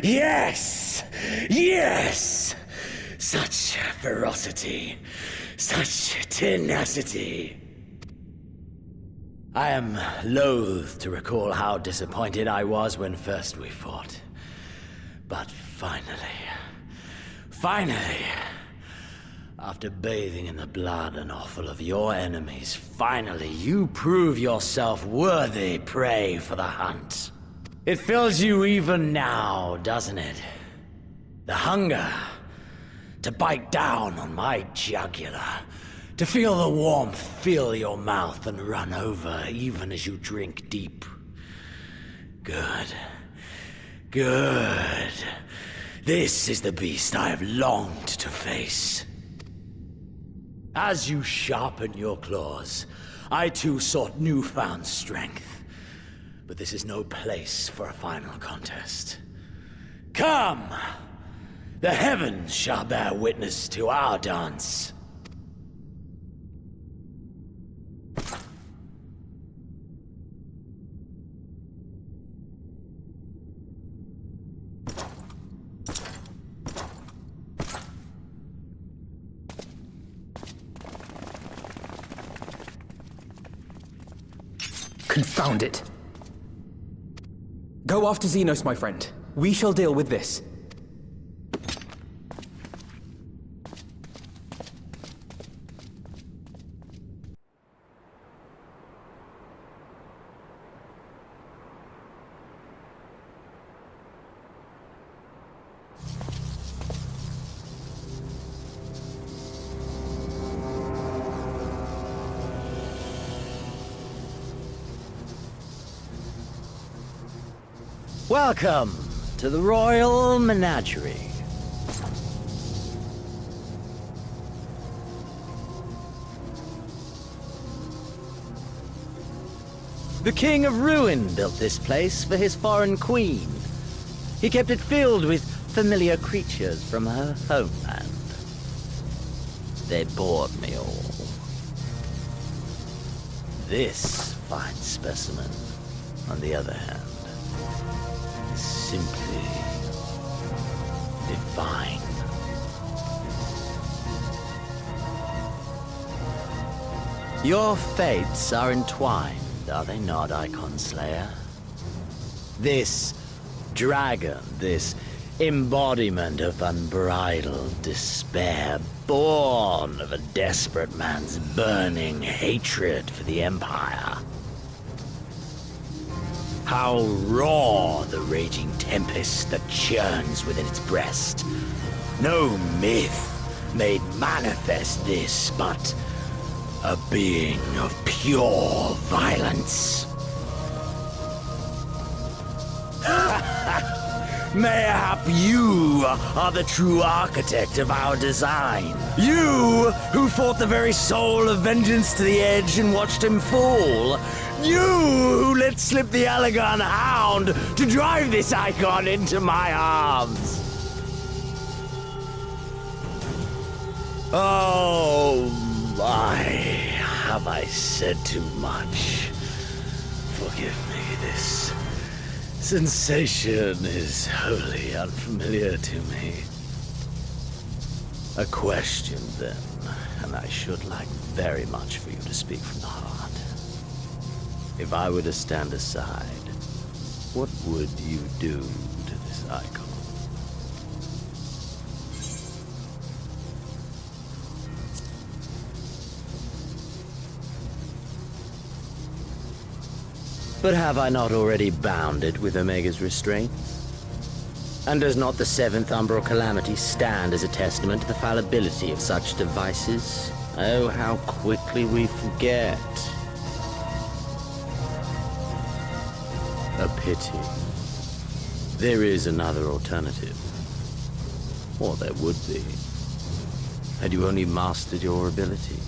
Yes! Yes! Such ferocity. Such tenacity. I am loath to recall how disappointed I was when first we fought. But finally, after bathing in the blood and offal of your enemies, finally you prove yourself worthy prey for the hunt. It fills you even now, doesn't it? The hunger to bite down on my jugular, to feel the warmth fill your mouth and run over even as you drink deep. Good. Good. This is the beast I have longed to face. As you sharpen your claws, I too sought newfound strength. But this is no place for a final contest. Come! The heavens shall bear witness to our dance. Confound it! Go after Xenos, my friend. We shall deal with this. Welcome to the Royal Menagerie. The King of Ruin built this place for his foreign queen. He kept it filled with familiar creatures from her homeland. They bored me all. This fine specimen, on the other hand, simply divine. Your fates are entwined, are they not, Icon Slayer? This dragon, this embodiment of unbridled despair, born of a desperate man's burning hatred for the Empire. How raw the raging tempest that churns within its breast. No myth made manifest this, but a being of pure violence. Mayhap you are the true architect of our design. You who fought the very soul of vengeance to the edge and watched him fall. You who let slip the Allegan hound to drive this icon into my arms. Oh my, have I said too much? Forgive me, this sensation is wholly unfamiliar to me. A question, then, and I should like very much for you to speak from the heart. If I were to stand aside, what would you do to this icon? But have I not already bound it with Omega's restraints? And does not the 7th Umbral Calamity stand as a testament to the fallibility of such devices? Oh, how quickly we forget. A pity. There is another alternative. Or there would be, had you only mastered your abilities.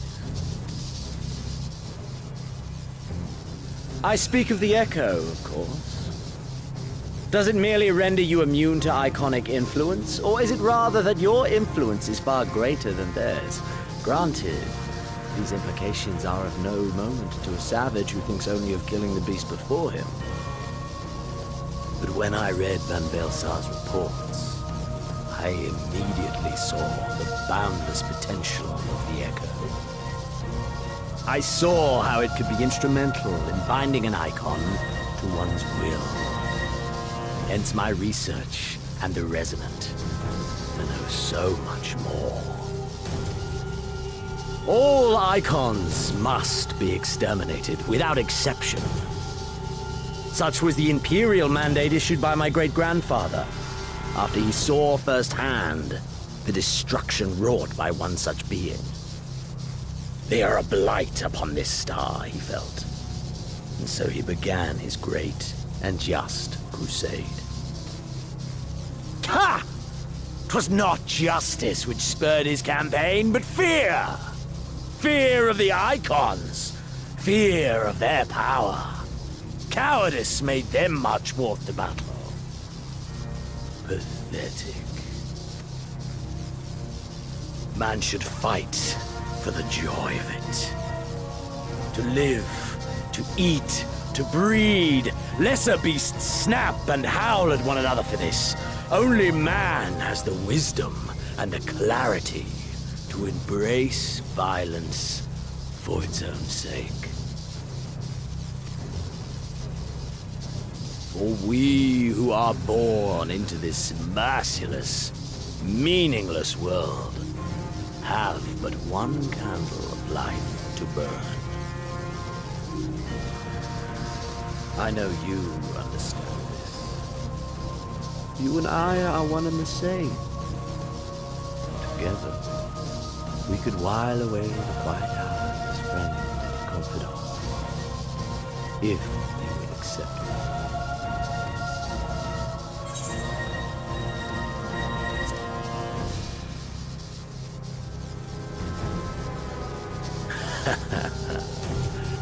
I speak of the Echo, of course. Does it merely render you immune to iconic influence, or is it rather that your influence is far greater than theirs, Granted, these implications are of no moment to a savage who thinks only of killing the beast before him. But when I read Van Belsar's reports, I immediately saw the boundless potential of the Echo. I saw how it could be instrumental in binding an icon to one's will. Hence my research and the Resonant to know so much more. All icons must be exterminated, without exception. Such was the imperial mandate issued by my great-grandfather, after he saw firsthand the destruction wrought by one such being. They are a blight upon this star, he felt. And so he began his great and just crusade. Ha! 'Twas not justice which spurred his campaign, but fear! Fear of the icons! Fear of their power! Cowardice made them march forth to battle. Pathetic. Man should fight for the joy of it. To live, to eat, to breed. Lesser beasts snap and howl at one another for this. Only man has the wisdom and the clarity to embrace violence for its own sake. For we who are born into this merciless, meaningless world have but one candle of life to burn. I know you understand this. You and I are one and the same. Together, we could while away the quiet hours as friend and confidant, if you would accept me.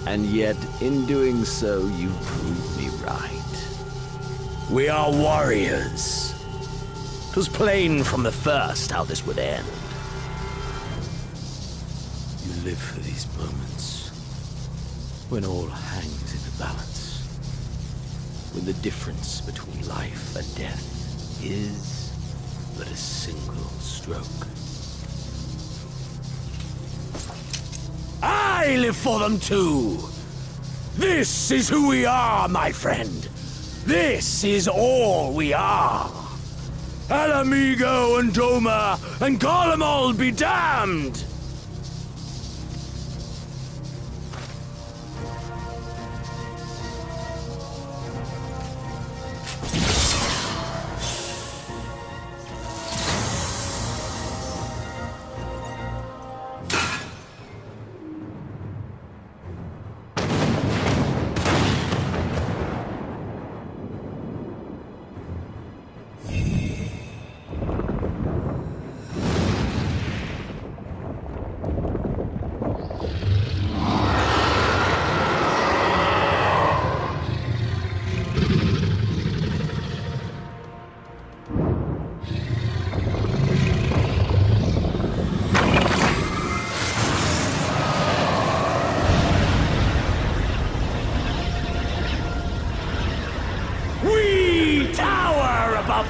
And yet, in doing so, you proved me right. We are warriors. 'Twas plain from the first how this would end. You live for these moments, when all hangs in the balance, when the difference between life and death is but a single stroke. I live for them too! This is who we are, my friend! This is all we are! Alamigo and Doma and Garlemald be damned!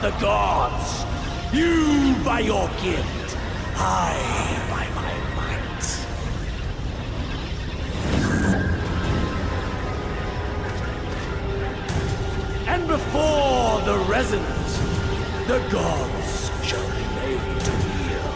The gods! You by your gift, I by my might. And before the Resonant, the gods shall be made to kneel.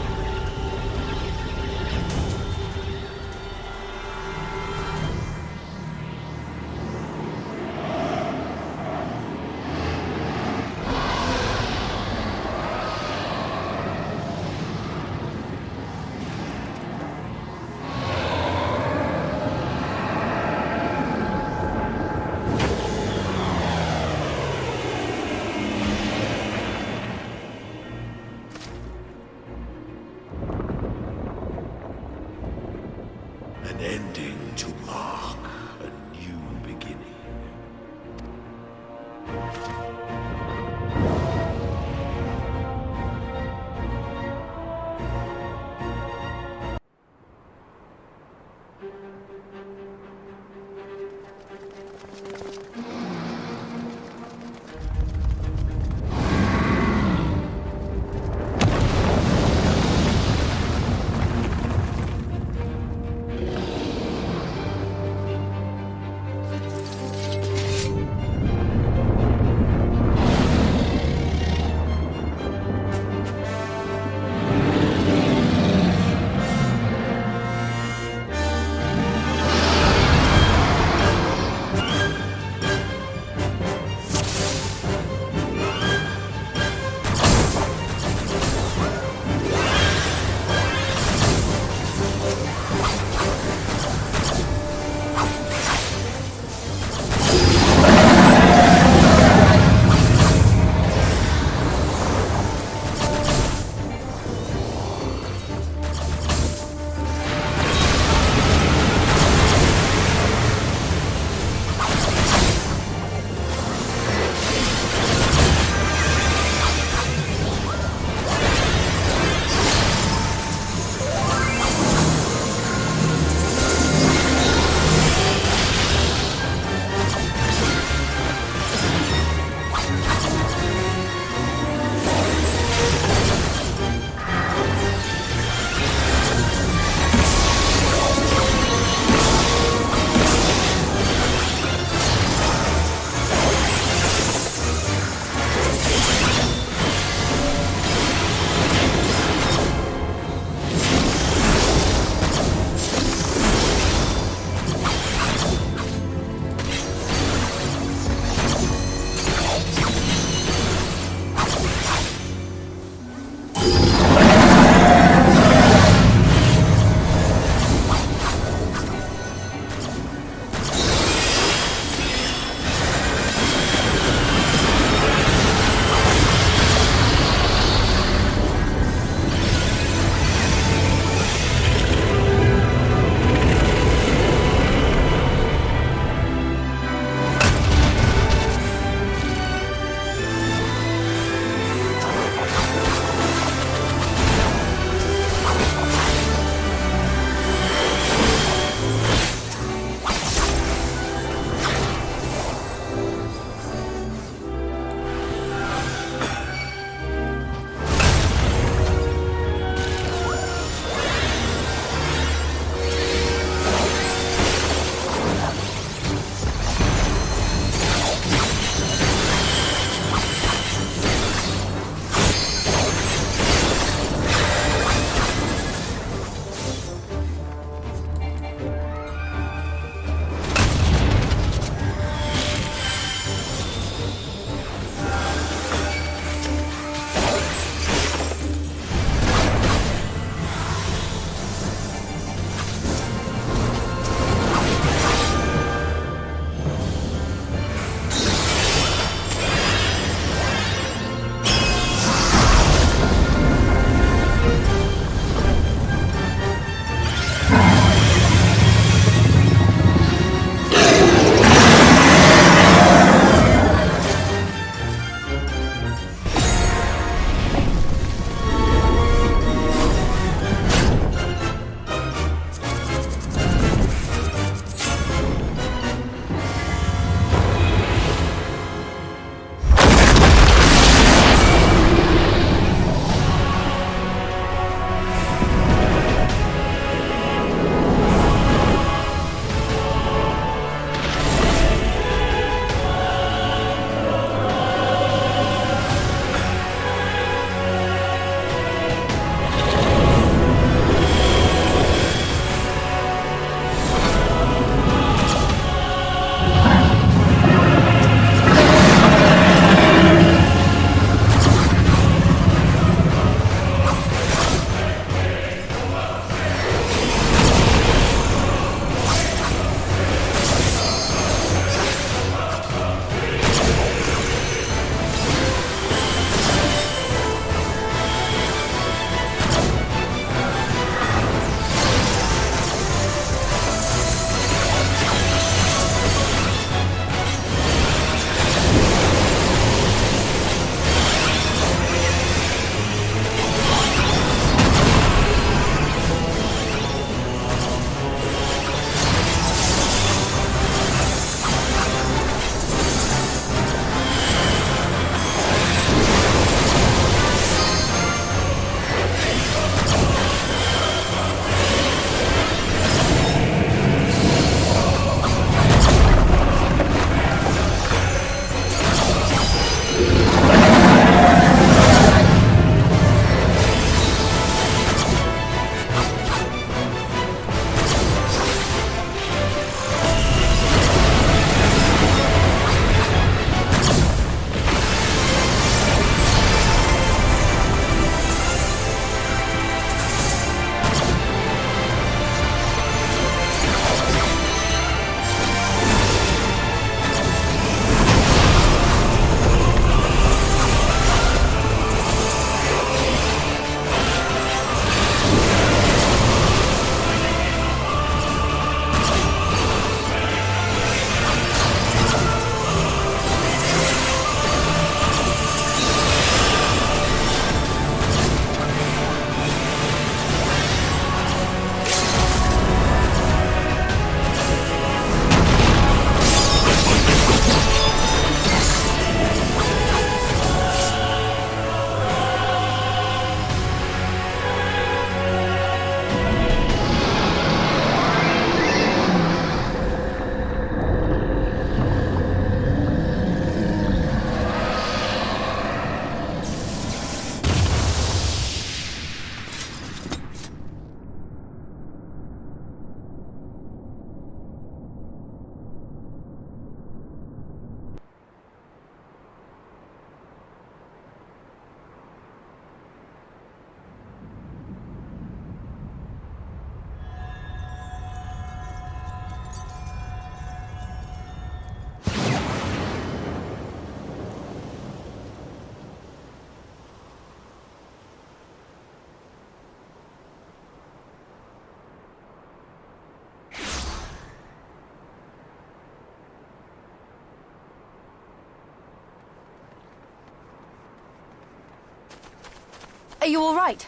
Are you all right?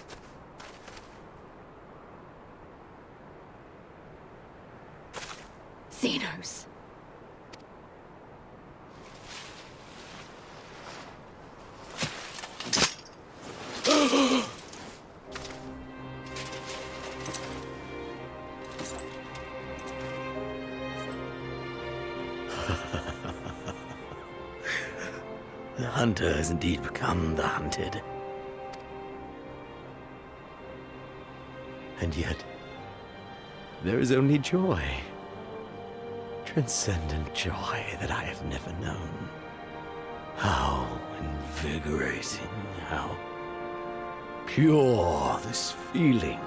Xenos. The hunter has indeed become the hunted. And yet, there is only joy. Transcendent joy that I have never known. How invigorating, how pure this feeling.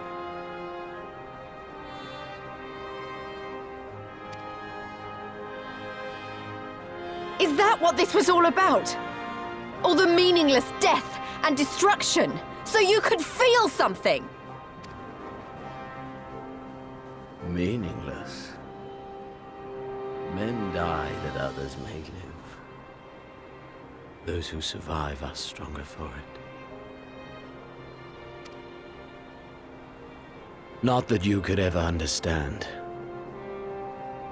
Is that what this was all about? All the meaningless death and destruction, so you could feel something? Meaningless. Men die that others may live. Those who survive are stronger for it. Not that you could ever understand.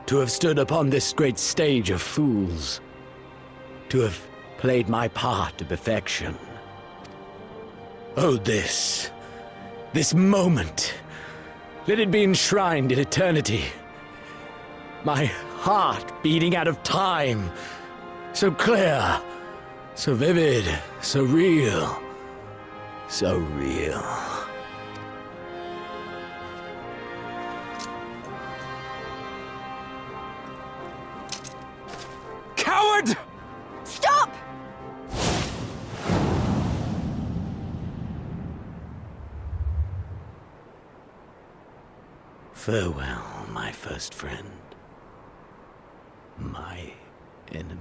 To have stood upon this great stage of fools. To have played my part to perfection. Oh, this moment. Let it be enshrined in eternity. My heart beating out of time. So clear, so vivid, so real. So real. Coward! Stop! Farewell, my first friend. My enemy.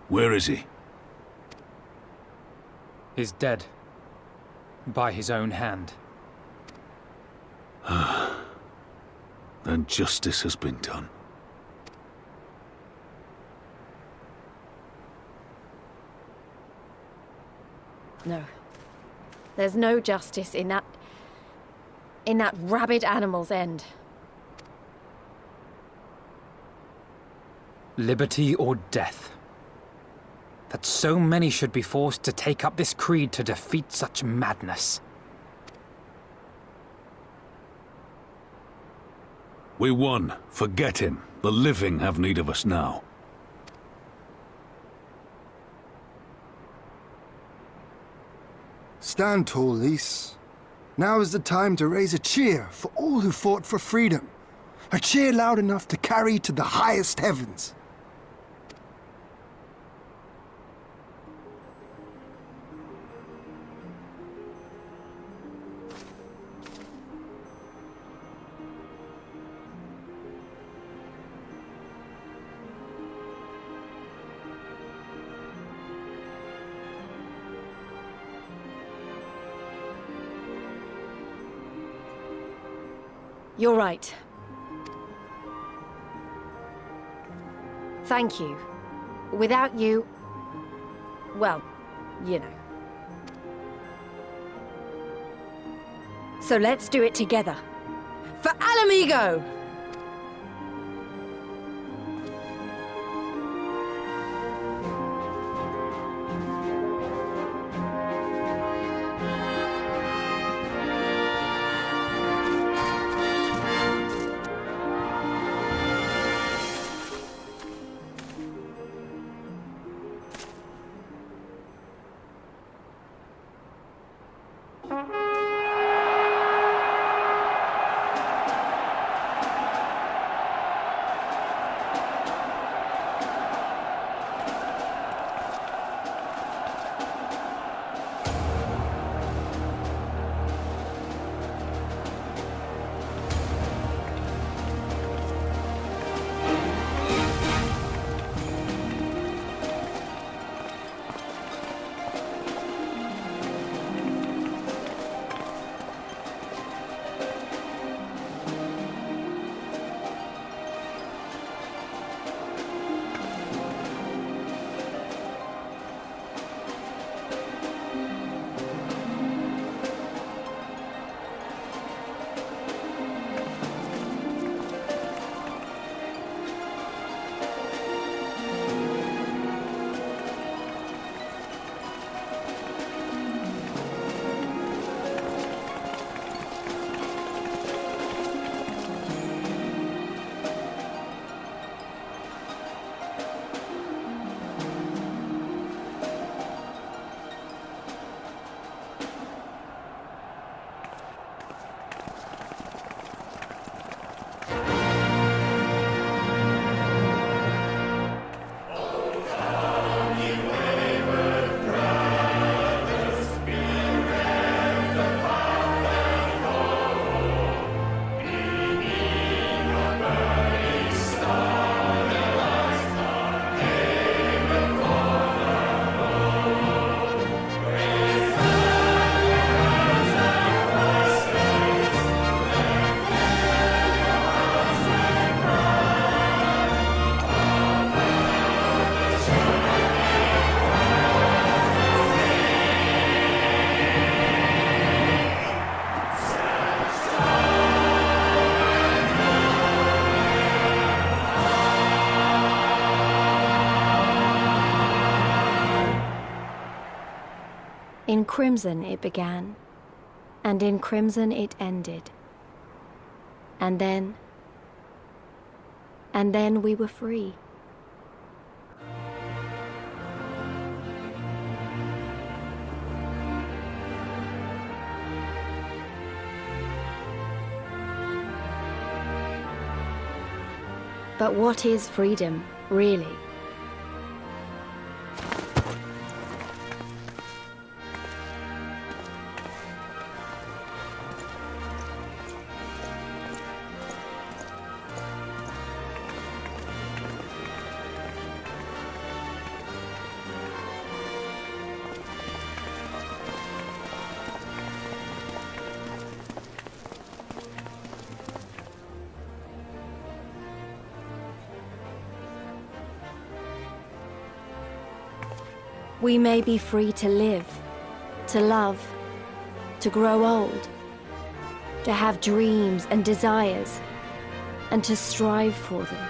Where is he? He's dead. By his own hand. Then justice has been done. No. There's no justice in that rabid animal's end. Liberty or death. That so many should be forced to take up this creed to defeat such madness. We won. Forget him. The living have need of us now. Stand tall, Lys. Now is the time to raise a cheer for all who fought for freedom. A cheer loud enough to carry to the highest heavens. You're right. Thank you. Without you... well, you know. So let's do it together. For Alamigo! In crimson it began, and in crimson it ended. And then we were free. But what is freedom, really? We may be free to live, to love, to grow old, to have dreams and desires, and to strive for them.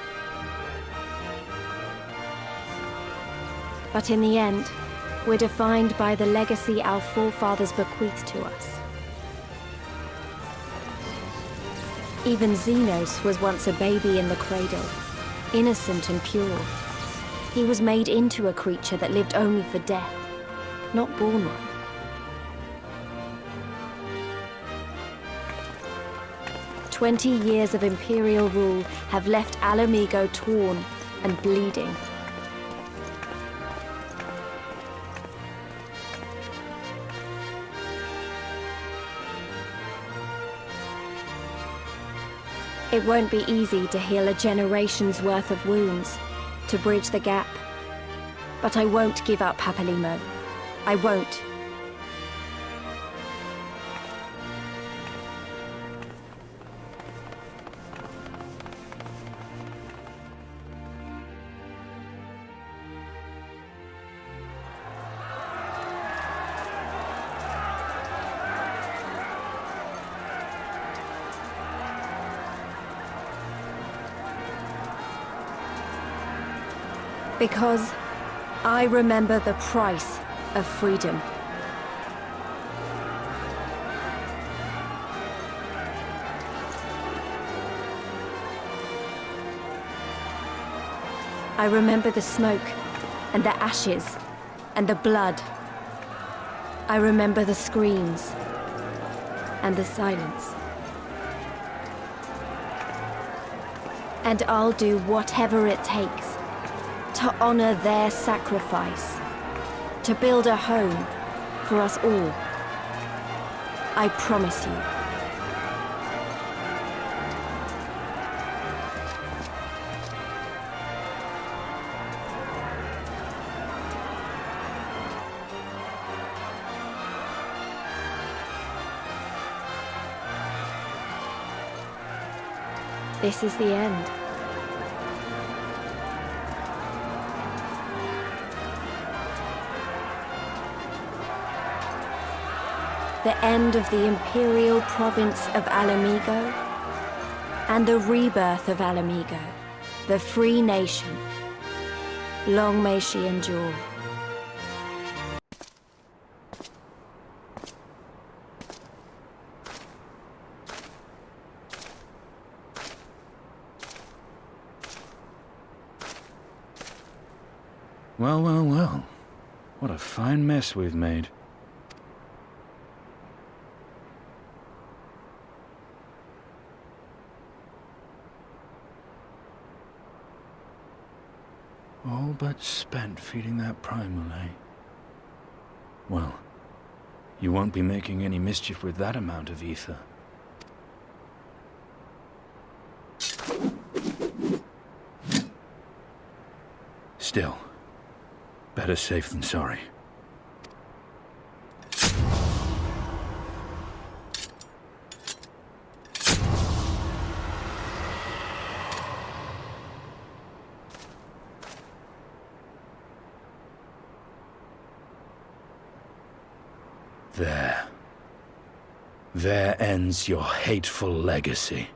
But in the end, we're defined by the legacy our forefathers bequeathed to us. Even Xenos was once a baby in the cradle, innocent and pure. He was made into a creature that lived only for death, not born one. "20 years of Imperial rule have left Ala Mhigo torn and bleeding. It won't be easy to heal a generation's worth of wounds, to bridge the gap. But I won't give up, Papalymo. I won't. Because I remember the price of freedom. I remember the smoke, and the ashes, and the blood. I remember the screams, and the silence. And I'll do whatever it takes to honor their sacrifice, to build a home for us all. I promise you. This is the end. The end of the Imperial province of Ala Mhigo, and the rebirth of Ala Mhigo, the free nation. Long may she endure. Well, well, well. What a fine mess we've made. All but spent feeding that primal, eh? Well, you won't be making any mischief with that amount of ether. Still, better safe than sorry. There ends your hateful legacy.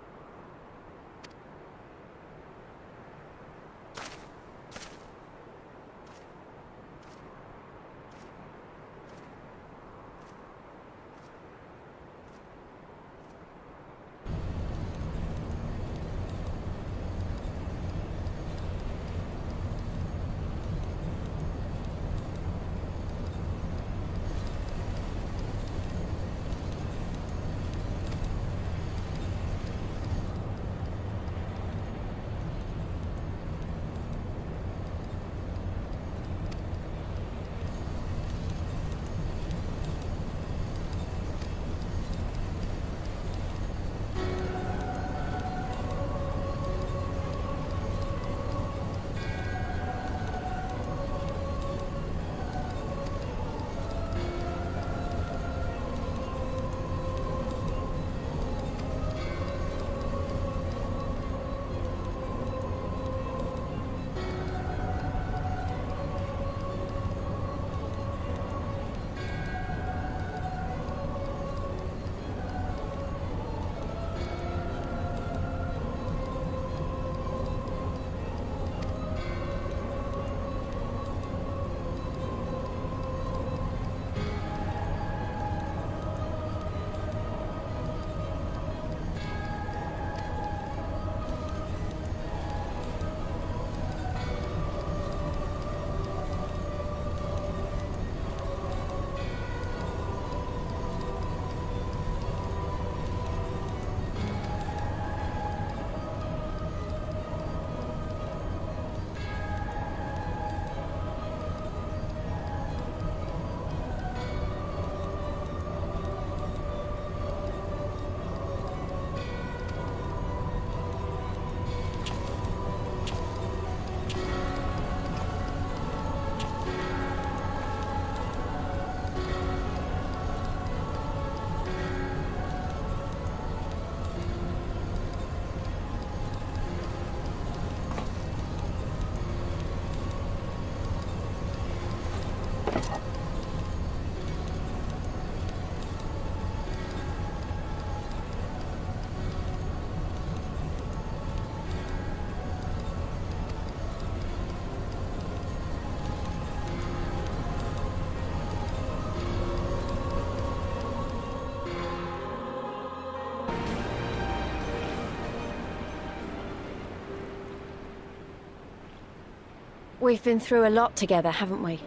We've been through a lot together, haven't we?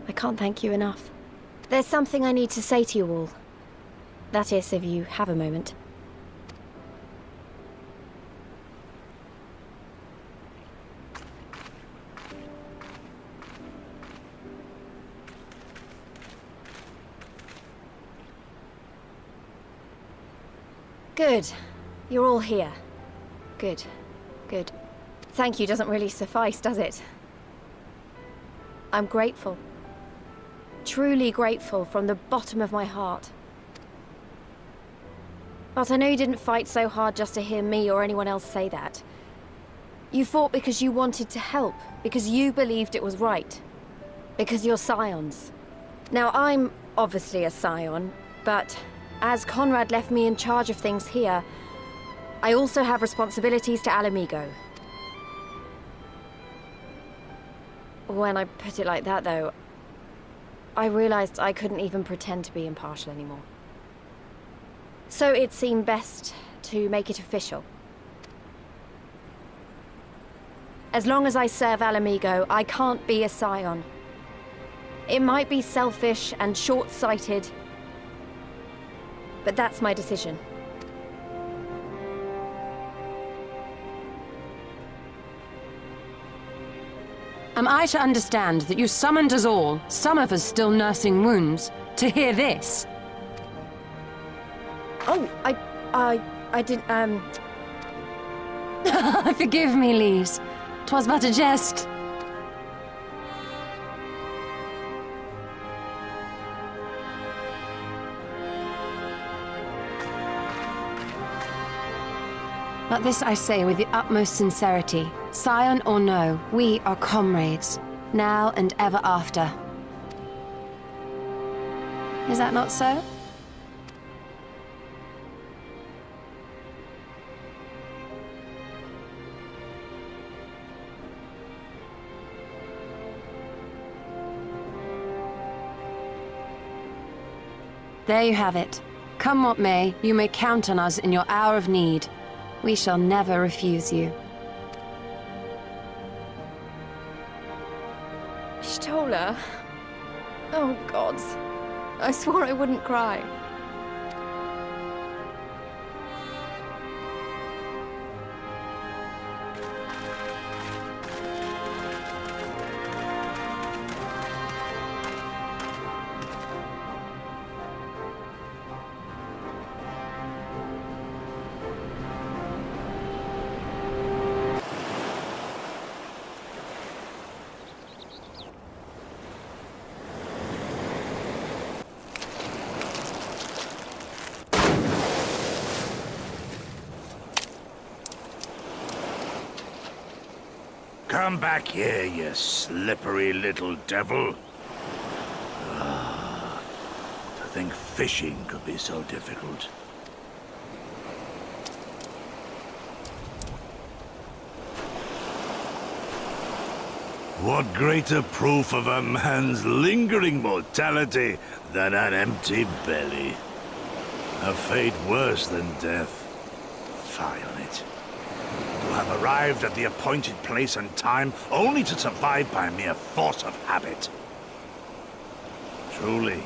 I can't thank you enough. There's something I need to say to you all. That is, if you have a moment. Good. You're all here. Good. Good. Thank you doesn't really suffice, does it? I'm grateful. Truly grateful from the bottom of my heart. But I know you didn't fight so hard just to hear me or anyone else say that. You fought because you wanted to help, because you believed it was right. Because you're scions. Now, I'm obviously a scion, but as Conrad left me in charge of things here, I also have responsibilities to Alamigo. When I put it like that, though, I realized I couldn't even pretend to be impartial anymore. So it seemed best to make it official. As long as I serve Alamigo, I can't be a scion. It might be selfish and short-sighted, but that's my decision. Am I to understand that you summoned us all, some of us still nursing wounds, to hear this? Oh, I didn't, Forgive me, Lise. 'Twas but a jest. But this I say with the utmost sincerity. Scion or no, we are comrades, now and ever after. Is that not so? There you have it. Come what may, you may count on us in your hour of need. We shall never refuse you. Stola. Oh, gods. I swore I wouldn't cry. Come back here, you slippery little devil. Ah, to think fishing could be so difficult. What greater proof of a man's lingering mortality than an empty belly? A fate worse than death. Fie on it. To have arrived at the appointed place and time only to survive by mere force of habit. Truly,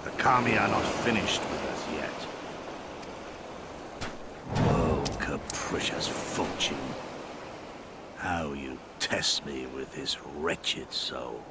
the Kami are not finished with us yet. Oh, capricious fortune. How you test me with this wretched soul.